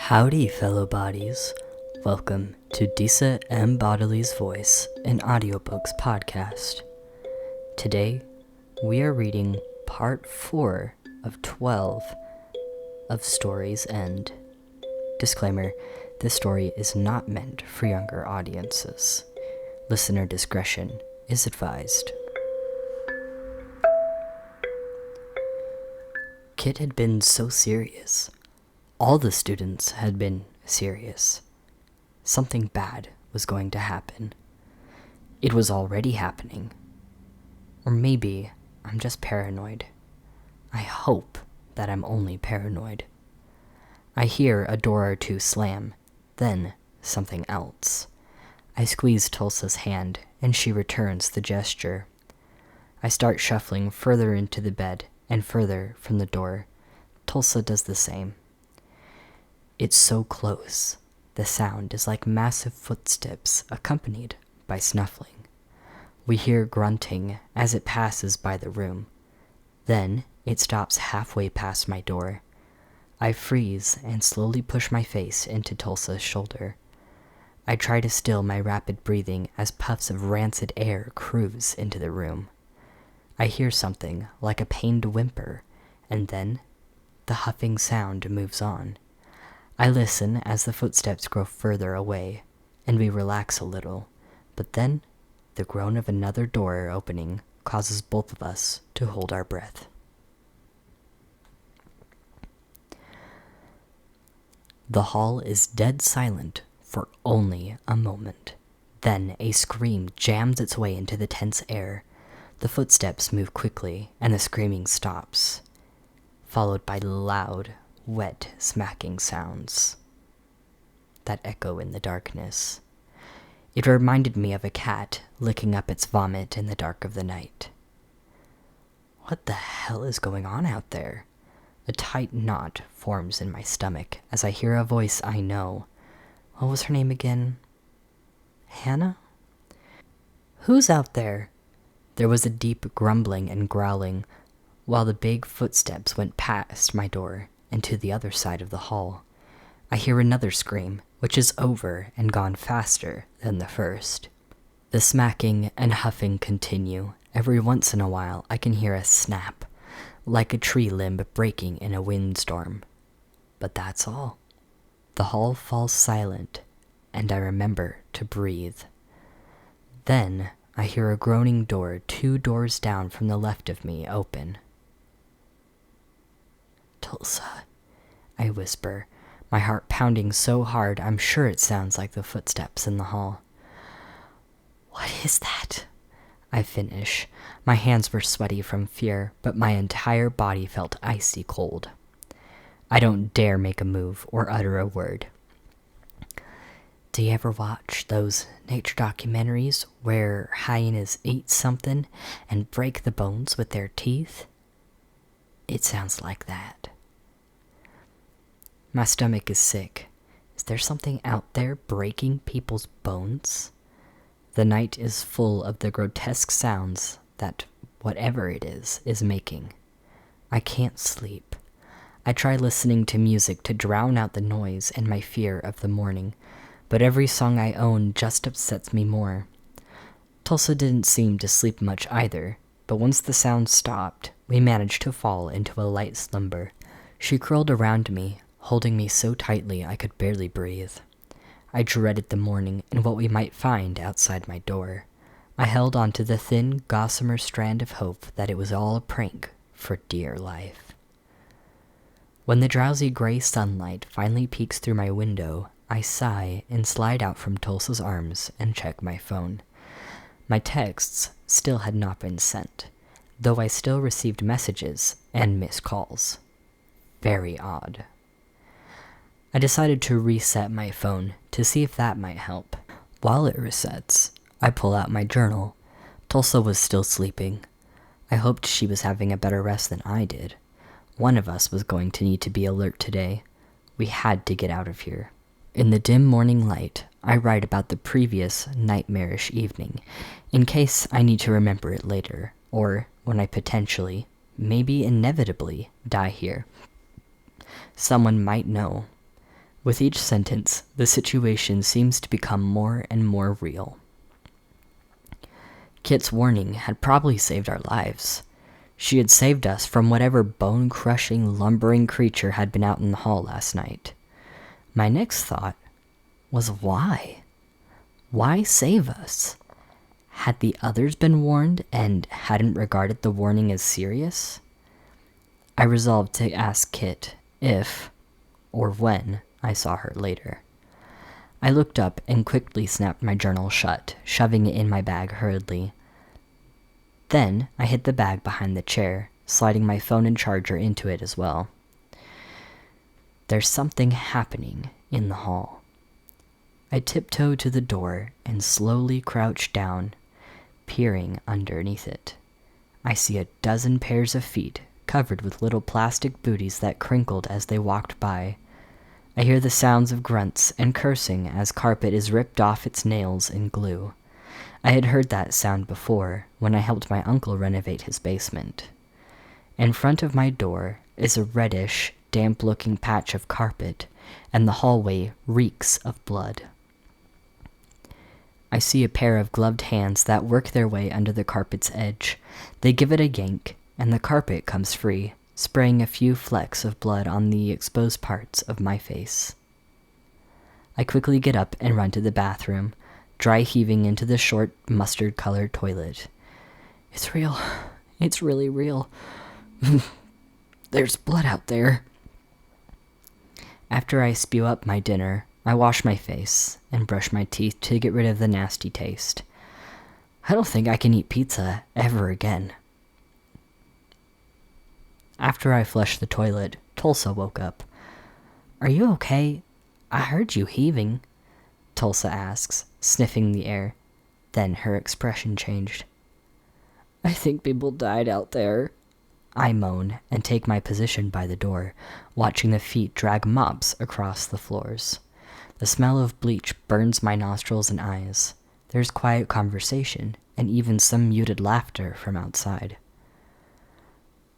Howdy, fellow bodies. Welcome to Dise and Bodily's Voice, an audiobooks podcast. Today, we are reading part 4 of 12 of Story's End. Disclaimer, this story is not meant for younger audiences. Listener discretion is advised. Kit had been so serious. All the students had been serious. Something bad was going to happen. It was already happening. Or maybe I'm just paranoid. I hope that I'm only paranoid. I hear a door or two slam, then something else. I squeeze Tulsa's hand, and she returns the gesture. I start shuffling further into the bed and further from the door. Tulsa does the same. It's so close. The sound is like massive footsteps accompanied by snuffling. We hear grunting as it passes by the room. Then it stops halfway past my door. I freeze and slowly push my face into Tulsa's shoulder. I try to still my rapid breathing as puffs of rancid air cruise into the room. I hear something like a pained whimper, and then the huffing sound moves on. I listen as the footsteps grow further away, and we relax a little, but then the groan of another door opening causes both of us to hold our breath. The hall is dead silent for only a moment. Then a scream jams its way into the tense air. The footsteps move quickly, and the screaming stops, followed by loud, wet, smacking sounds that echo in the darkness. It reminded me of a cat licking up its vomit in the dark of the night. What the hell is going on out there? A tight knot forms in my stomach as I hear a voice I know. What was her name again? Hannah? Who's out there? There was a deep grumbling and growling, while the big footsteps went past my door and to the other side of the hall. I hear another scream, which is over and gone faster than the first. The smacking and huffing continue. Every once in a while I can hear a snap, like a tree limb breaking in a windstorm. But that's all. The hall falls silent, and I remember to breathe. Then I hear a groaning door 2 doors down from the left of me open. Tulsa, I whisper, my heart pounding so hard I'm sure it sounds like the footsteps in the hall. What is that? I finish. My hands were sweaty from fear, but my entire body felt icy cold. I don't dare make a move or utter a word. Do you ever watch those nature documentaries where hyenas eat something and break the bones with their teeth? It sounds like that. My stomach is sick. Is there something out there breaking people's bones? The night is full of the grotesque sounds that whatever it is making. I can't sleep. I try listening to music to drown out the noise and my fear of the morning, but every song I own just upsets me more. Tulsa didn't seem to sleep much either, but once the sound stopped, we managed to fall into a light slumber. She curled around me, holding me so tightly I could barely breathe. I dreaded the morning and what we might find outside my door. I held onto the thin, gossamer strand of hope that it was all a prank for dear life. When the drowsy gray sunlight finally peeks through my window, I sigh and slide out from Tulsa's arms and check my phone. My texts still had not been sent, though I still received messages and missed calls. Very odd. I decided to reset my phone to see if that might help. While it resets, I pull out my journal. Tulsa was still sleeping. I hoped she was having a better rest than I did. One of us was going to need to be alert today. We had to get out of here. In the dim morning light, I write about the previous nightmarish evening, in case I need to remember it later, or when I potentially, maybe inevitably, die here. Someone might know. With each sentence, the situation seems to become more and more real. Kit's warning had probably saved our lives. She had saved us from whatever bone-crushing, lumbering creature had been out in the hall last night. My next thought was why? Why save us? Had the others been warned and hadn't regarded the warning as serious? I resolved to ask Kit if, or when, I saw her later. I looked up and quickly snapped my journal shut, shoving it in my bag hurriedly. Then I hid the bag behind the chair, sliding my phone and charger into it as well. There's something happening in the hall. I tiptoed to the door and slowly crouched down, peering underneath it. I see a dozen pairs of feet covered with little plastic booties that crinkled as they walked by. I hear the sounds of grunts and cursing as carpet is ripped off its nails and glue. I had heard that sound before when I helped my uncle renovate his basement. In front of my door is a reddish, damp-looking patch of carpet, and the hallway reeks of blood. I see a pair of gloved hands that work their way under the carpet's edge. They give it a yank, and the carpet comes free, spraying a few flecks of blood on the exposed parts of my face. I quickly get up and run to the bathroom, dry heaving into the short, mustard-colored toilet. It's real. It's really real. There's blood out there. After I spew up my dinner, I wash my face and brush my teeth to get rid of the nasty taste. I don't think I can eat pizza ever again. After I flushed the toilet, Tulsa woke up. Are you okay? I heard you heaving, Tulsa asks, sniffing the air. Then her expression changed. I think people died out there. I moan and take my position by the door, watching the feet drag mops across the floors. The smell of bleach burns my nostrils and eyes. There's quiet conversation, and even some muted laughter from outside.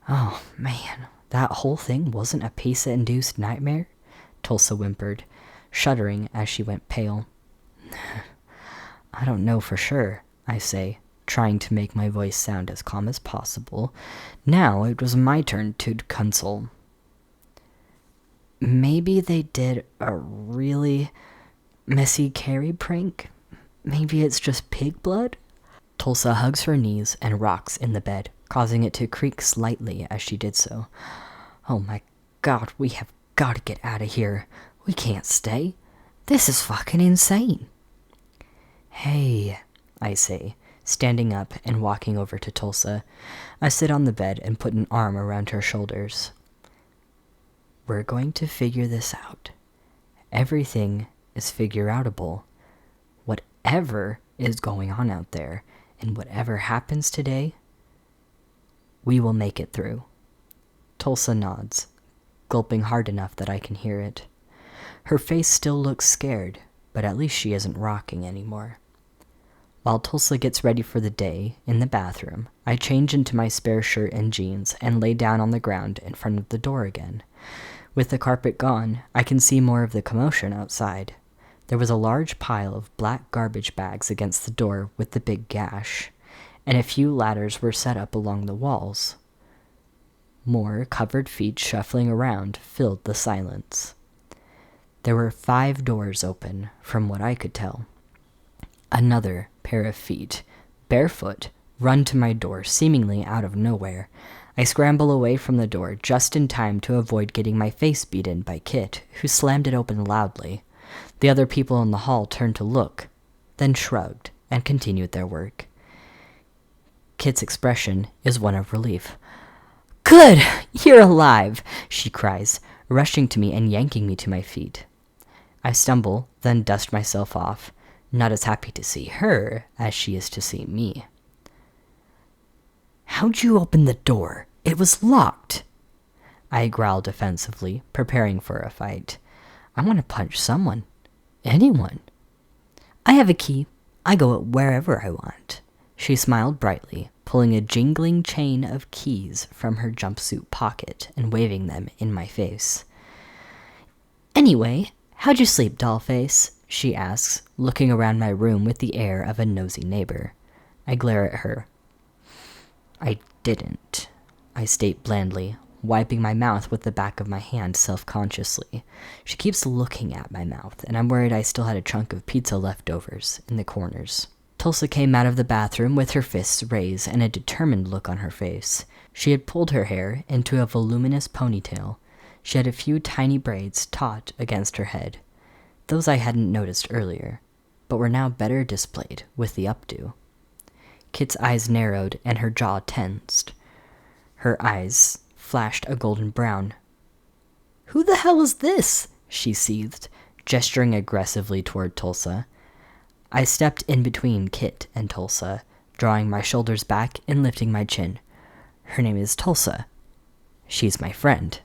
Oh, man, that whole thing wasn't a pizza-induced nightmare? Tulsa whimpered, shuddering as she went pale. I don't know for sure, I say, trying to make my voice sound as calm as possible. Now it was my turn to console. Maybe they did a really messy Carrie prank? Maybe it's just pig blood? Tulsa hugs her knees and rocks in the bed, causing it to creak slightly as she did so. Oh my god, we have got to get out of here. We can't stay. This is fucking insane. Hey, I say, standing up and walking over to Tulsa. I sit on the bed and put an arm around her shoulders. We're going to figure this out. Everything is figure-outable. Whatever is going on out there, and whatever happens today, we will make it through. Tulsa nods, gulping hard enough that I can hear it. Her face still looks scared, but at least she isn't rocking anymore. While Tulsa gets ready for the day in the bathroom, I change into my spare shirt and jeans and lay down on the ground in front of the door again. With the carpet gone, I can see more of the commotion outside. There was a large pile of black garbage bags against the door with the big gash, and a few ladders were set up along the walls. More covered feet shuffling around filled the silence. There were 5 doors open, from what I could tell. Another pair of feet, barefoot, run to my door, seemingly out of nowhere. I scramble away from the door just in time to avoid getting my face beaten by Kit, who slammed it open loudly. The other people in the hall turned to look, then shrugged and continued their work. Kit's expression is one of relief. Good! You're alive! She cries, rushing to me and yanking me to my feet. I stumble, then dust myself off, not as happy to see her as she is to see me. How'd you open the door? It was locked. I growl defensively, preparing for a fight. I want to punch someone. Anyone. I have a key. I go wherever I want. She smiled brightly, pulling a jingling chain of keys from her jumpsuit pocket and waving them in my face. Anyway, "How'd you sleep, dollface?" she asks, looking around my room with the air of a nosy neighbor. I glare at her. "I didn't," I state blandly, wiping my mouth with the back of my hand self-consciously. She keeps looking at my mouth, and I'm worried I still had a chunk of pizza leftovers in the corners. Tulsa came out of the bathroom with her fists raised and a determined look on her face. She had pulled her hair into a voluminous ponytail. She had a few tiny braids taut against her head. Those I hadn't noticed earlier, but were now better displayed with the updo. Kit's eyes narrowed and her jaw tensed. Her eyes flashed a golden brown. "Who the hell is this?" she seethed, gesturing aggressively toward Tulsa. I stepped in between Kit and Tulsa, drawing my shoulders back and lifting my chin. "Her name is Tulsa. She's my friend."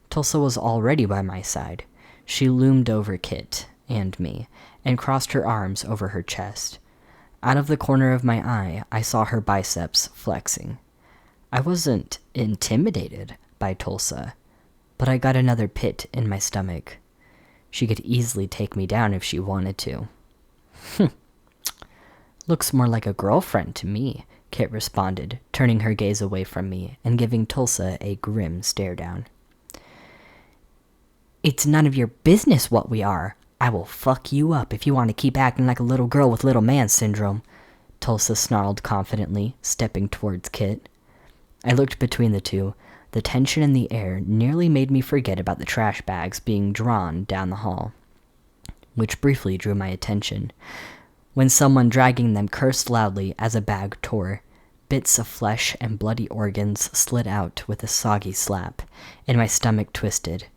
Tulsa was already by my side. She loomed over Kit and me and crossed her arms over her chest. Out of the corner of my eye, I saw her biceps flexing. I wasn't intimidated by Tulsa, but I got another pit in my stomach. She could easily take me down if she wanted to. "Looks more like a girlfriend to me," Kit responded, turning her gaze away from me and giving Tulsa a grim stare down. "It's none of your business what we are. I will fuck you up if you want to keep acting like a little girl with little man syndrome," Tulsa snarled confidently, stepping towards Kit. I looked between the two. The tension in the air nearly made me forget about the trash bags being drawn down the hall, which briefly drew my attention. When someone dragging them cursed loudly as a bag tore, bits of flesh and bloody organs slid out with a soggy slap, and my stomach twisted.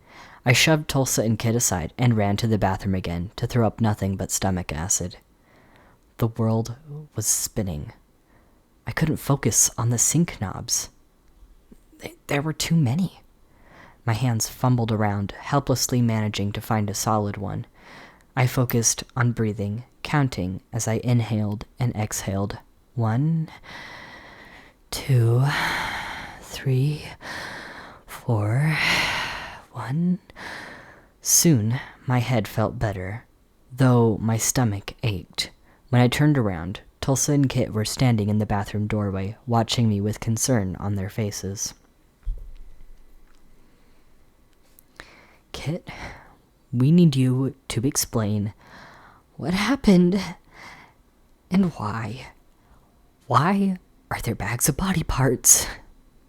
I shoved Tulsa and Kit aside and ran to the bathroom again to throw up nothing but stomach acid. The world was spinning. I couldn't focus on the sink knobs. There were too many. My hands fumbled around, helplessly managing to find a solid one. I focused on breathing, counting as I inhaled and exhaled. 1, 2, 3, 4, 1. Soon, my head felt better, though my stomach ached. When I turned around, Tulsa and Kit were standing in the bathroom doorway, watching me with concern on their faces. "Kit, we need you to explain what happened and why. Why are there bags of body parts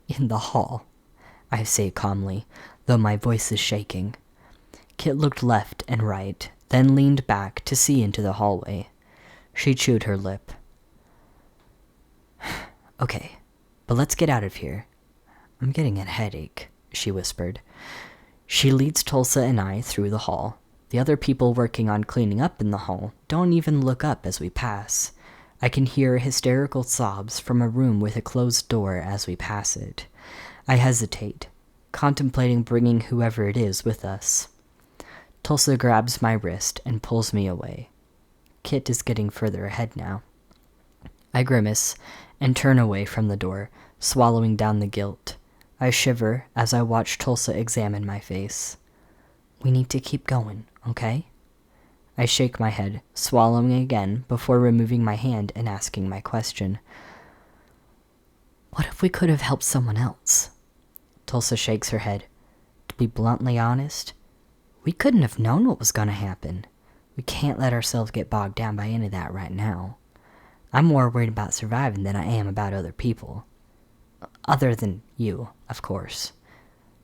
in the hall?" I say calmly, though my voice is shaking. Kit looked left and right, then leaned back to see into the hallway. She chewed her lip. "Okay, but let's get out of here. I'm getting a headache," she whispered. She leads Tulsa and I through the hall. The other people working on cleaning up in the hall don't even look up as we pass. I can hear hysterical sobs from a room with a closed door as we pass it. I hesitate, contemplating bringing whoever it is with us. Tulsa grabs my wrist and pulls me away. Kit is getting further ahead now. I grimace and turn away from the door, swallowing down the guilt. I shiver as I watch Tulsa examine my face. "We need to keep going, okay?" I shake my head, swallowing again before removing my hand and asking my question. "What if we could have helped someone else?" Tulsa shakes her head. "To be bluntly honest, we couldn't have known what was going to happen. We can't let ourselves get bogged down by any of that right now. I'm more worried about surviving than I am about other people. Other than you, of course."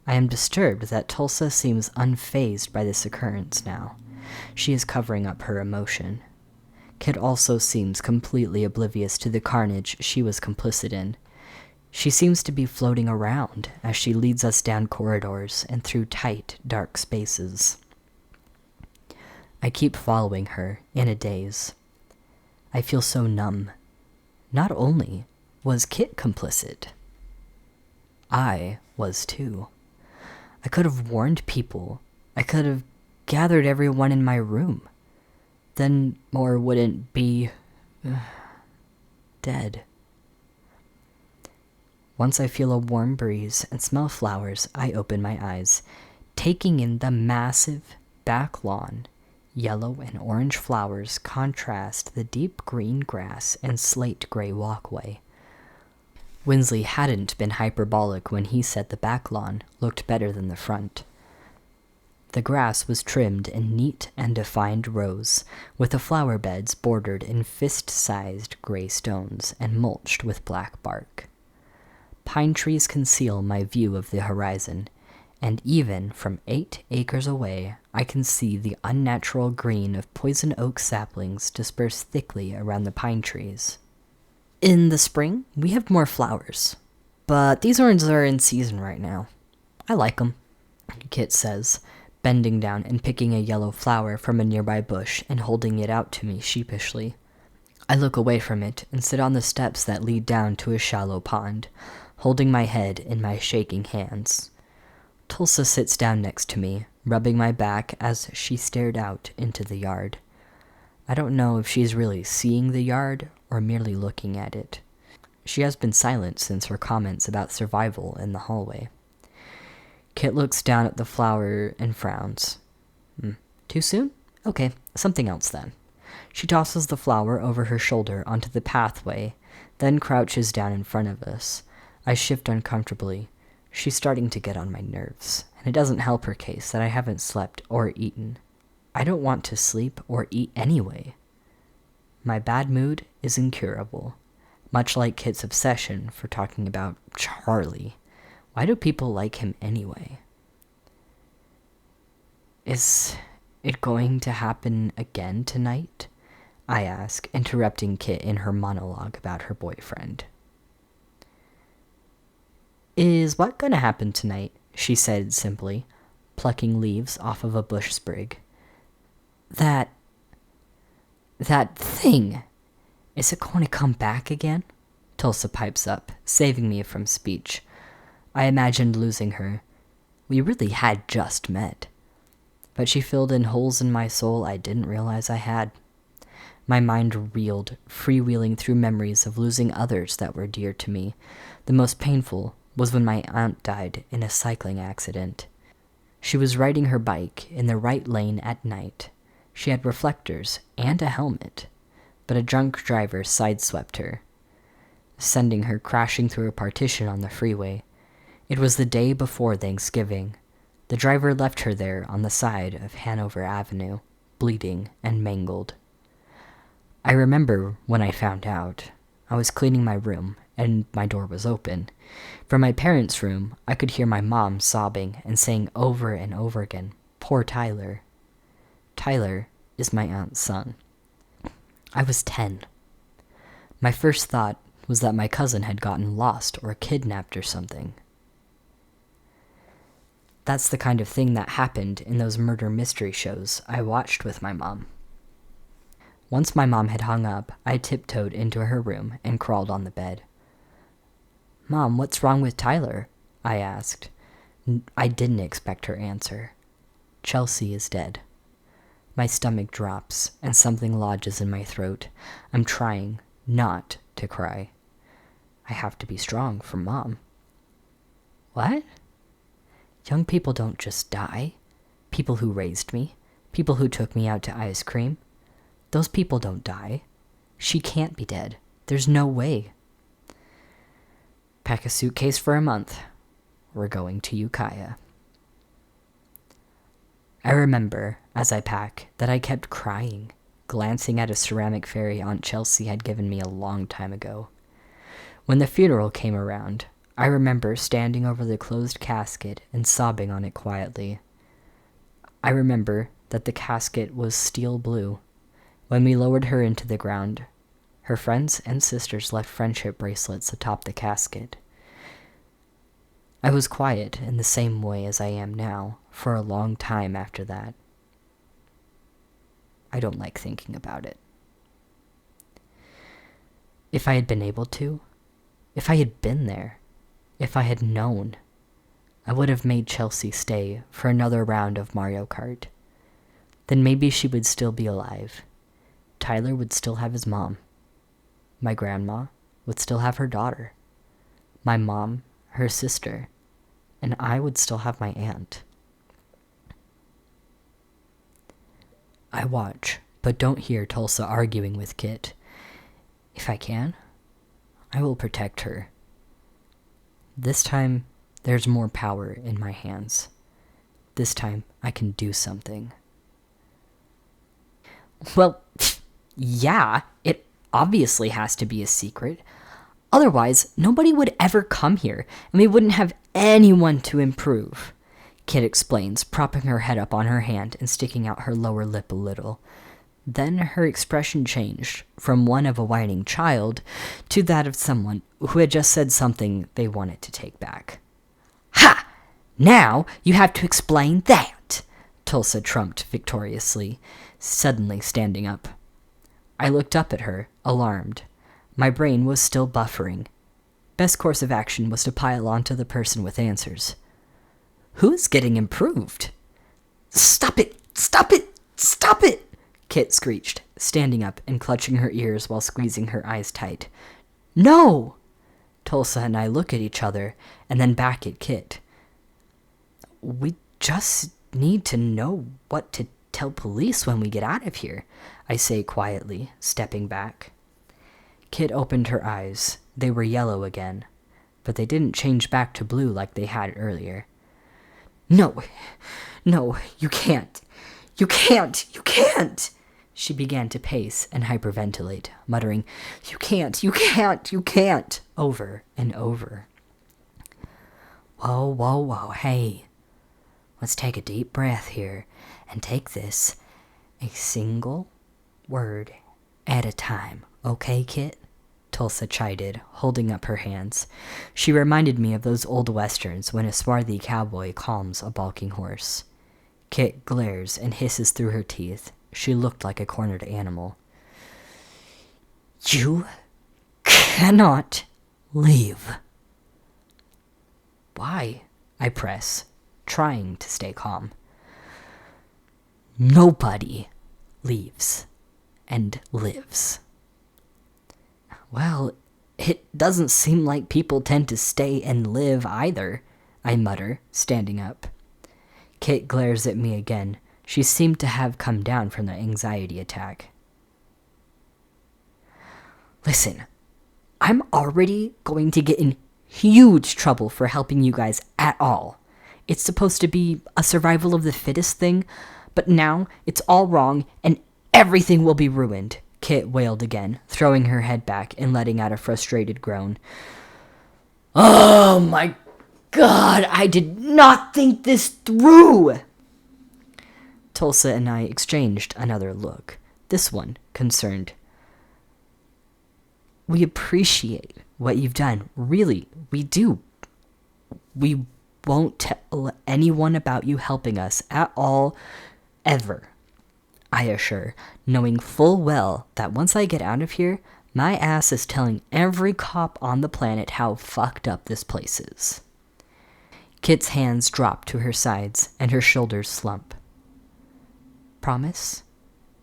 I am disturbed that Tulsa seems unfazed by this occurrence now. She is covering up her emotion. Kit also seems completely oblivious to the carnage she was complicit in. She seems to be floating around as she leads us down corridors and through tight, dark spaces. I keep following her in a daze. I feel so numb. Not only was Kit complicit, I was too. I could have warned people. I could have gathered everyone in my room. Then more wouldn't be dead. Once I feel a warm breeze and smell flowers, I open my eyes, taking in the massive, back lawn, yellow and orange flowers contrast the deep green grass and slate gray walkway. Winsley hadn't been hyperbolic when he said the back lawn looked better than the front. The grass was trimmed in neat and defined rows, with the flower beds bordered in fist-sized gray stones and mulched with black bark. Pine trees conceal my view of the horizon, and even from 8 acres away, I can see the unnatural green of poison oak saplings dispersed thickly around the pine trees. In the spring, we have more flowers, but these ones are in season right now. I like them, Kit says, bending down and picking a yellow flower from a nearby bush and holding it out to me sheepishly. I look away from it and sit on the steps that lead down to a shallow pond, holding my head in my shaking hands. Tulsa sits down next to me, rubbing my back as she stared out into the yard. I don't know if she's really seeing the yard or merely looking at it. She has been silent since her comments about survival in the hallway. Kit looks down at the flower and frowns. Too soon? Okay, something else then. She tosses the flower over her shoulder onto the pathway, then crouches down in front of us. I shift uncomfortably. She's starting to get on my nerves, and it doesn't help her case that I haven't slept or eaten. I don't want to sleep or eat anyway. My bad mood is incurable, much like Kit's obsession for talking about Charlie. Why do people like him anyway? Is it going to happen again tonight? I ask, interrupting Kit in her monologue about her boyfriend. Is what gonna happen tonight? She said simply, plucking leaves off of a bush sprig. That thing. Is it going to come back again? Tulsa pipes up, saving me from speech. I imagined losing her. We really had just met. But she filled in holes in my soul I didn't realize I had. My mind reeled, freewheeling through memories of losing others that were dear to me. The most painful was when my aunt died in a cycling accident. She was riding her bike in the right lane at night. She had reflectors and a helmet, but a drunk driver sideswept her, sending her crashing through a partition on the freeway. It was the day before Thanksgiving. The driver left her there on the side of Hanover Avenue, bleeding and mangled. I remember when I found out. I was cleaning my room, and my door was open. From my parents' room, I could hear my mom sobbing and saying over and over again, "Poor Tyler." Tyler is my aunt's son. I was 10. My first thought was that my cousin had gotten lost or kidnapped or something. That's the kind of thing that happened in those murder mystery shows I watched with my mom. Once my mom had hung up, I tiptoed into her room and crawled on the bed. "Mom, what's wrong with Tyler?" I asked. I didn't expect her answer. "Chelsea is dead." My stomach drops, and something lodges in my throat. I'm trying not to cry. I have to be strong for Mom. What? Young people don't just die. People who raised me, people who took me out to ice cream, those people don't die. She can't be dead. There's no way. Pack a suitcase for a month. We're going to Ukiah. I remember, as I pack, that I kept crying, glancing at a ceramic fairy Aunt Chelsea had given me a long time ago. When the funeral came around, I remember standing over the closed casket and sobbing on it quietly. I remember that the casket was steel blue. When we lowered her into the ground, her friends and sisters left friendship bracelets atop the casket. I was quiet in the same way as I am now for a long time after that. I don't like thinking about it. If I had been able to, if I had been there, if I had known, I would have made Chelsea stay for another round of Mario Kart. Then maybe she would still be alive. Tyler would still have his mom. My grandma would still have her daughter. My mom, her sister, and I would still have my aunt. I watch, but don't hear Tulsa arguing with Kit. If I can, I will protect her. This time, there's more power in my hands. This time, I can do something. Well, yeah, it obviously has to be a secret. Otherwise, nobody would ever come here, and we wouldn't have anyone to improve. Kit explains, propping her head up on her hand and sticking out her lower lip a little. Then her expression changed from one of a whining child to that of someone who had just said something they wanted to take back. Ha! Now you have to explain that, Tulsa trumped victoriously, suddenly standing up. I looked up at her, alarmed. My brain was still buffering. Best course of action was to pile onto the person with answers. Who's getting improved? Stop it! Stop it! Stop it! Kit screeched, standing up and clutching her ears while squeezing her eyes tight. No! Tulsa and I look at each other and then back at Kit. We just need to know what to tell police when we get out of here, I say quietly, stepping back. Kit opened her eyes. They were yellow again, but they didn't change back to blue like they had earlier. No, you can't. You can't. She began to pace and hyperventilate, muttering, You can't, over and over. Whoa, hey. Let's take a deep breath here and take this a single word at a time, okay, Kit? Tulsa chided, holding up her hands. She reminded me of those old westerns when a swarthy cowboy calms a balking horse. Kit glares and hisses through her teeth. She looked like a cornered animal. You cannot leave. Why? I press, trying to stay calm. Nobody leaves and lives. Well, it doesn't seem like people tend to stay and live either, I mutter, standing up. Kit glares at me again. She seemed to have come down from the anxiety attack. Listen, I'm already going to get in huge trouble for helping you guys at all. It's supposed to be a survival of the fittest thing, but now it's all wrong and everything will be ruined. Kit wailed again, throwing her head back and letting out a frustrated groan. Oh my God, I did not think this through! Tulsa and I exchanged another look, this one concerned. We appreciate what you've done, really, we do. We won't tell anyone about you helping us at all, ever. I assure, knowing full well that once I get out of here, my ass is telling every cop on the planet how fucked up this place is. Kit's hands drop to her sides and her shoulders slump. Promise?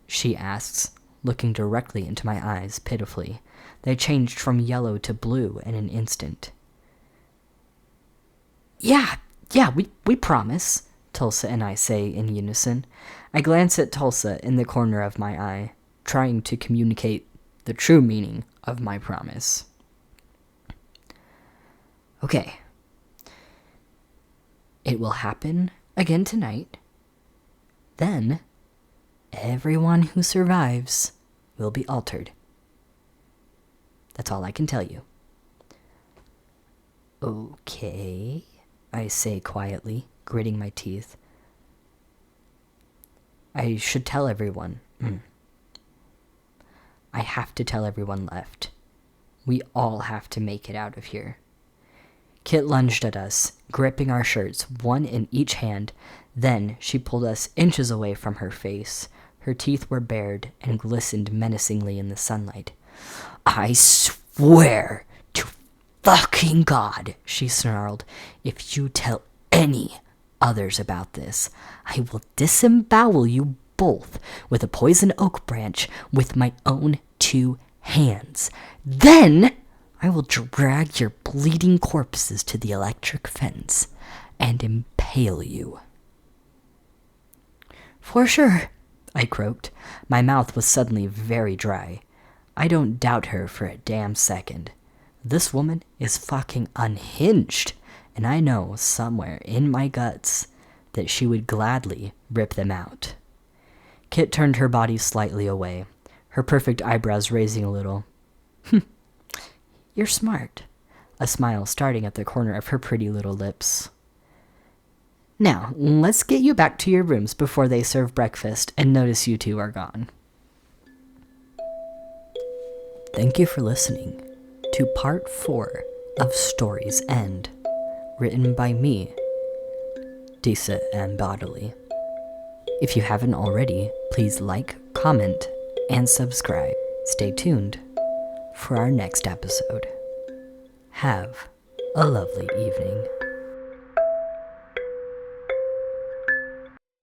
She asks, looking directly into my eyes pitifully. They changed from yellow to blue in an instant. Yeah, we promise, Tulsa and I say in unison. I glance at Tulsa in the corner of my eye, trying to communicate the true meaning of my promise. Okay. It will happen again tonight. Then, everyone who survives will be altered. That's all I can tell you. Okay, I say quietly, gritting my teeth. I should tell everyone. I have to tell everyone left. We all have to make it out of here. Kit lunged at us, gripping our shirts, one in each hand. Then she pulled us inches away from her face. Her teeth were bared and glistened menacingly in the sunlight. I swear to fucking God, she snarled, if you tell any others about this, I will disembowel you both with a poison oak branch with my own 2 hands. Then I will drag your bleeding corpses to the electric fence and impale you. For sure, I I croaked. My mouth was suddenly very dry. I don't doubt her for a damn second. This woman is fucking unhinged, and I know somewhere in my guts that she would gladly rip them out. Kit turned her body slightly away, her perfect eyebrows raising a little. You're smart, a smile starting at the corner of her pretty little lips. Now, let's get you back to your rooms before they serve breakfast and notice you two are gone. Thank you for listening to Part 4 of Story's End, written by me, Dise and Bodily. If you haven't already, please like, comment, and subscribe. Stay tuned for our next episode. Have a lovely evening.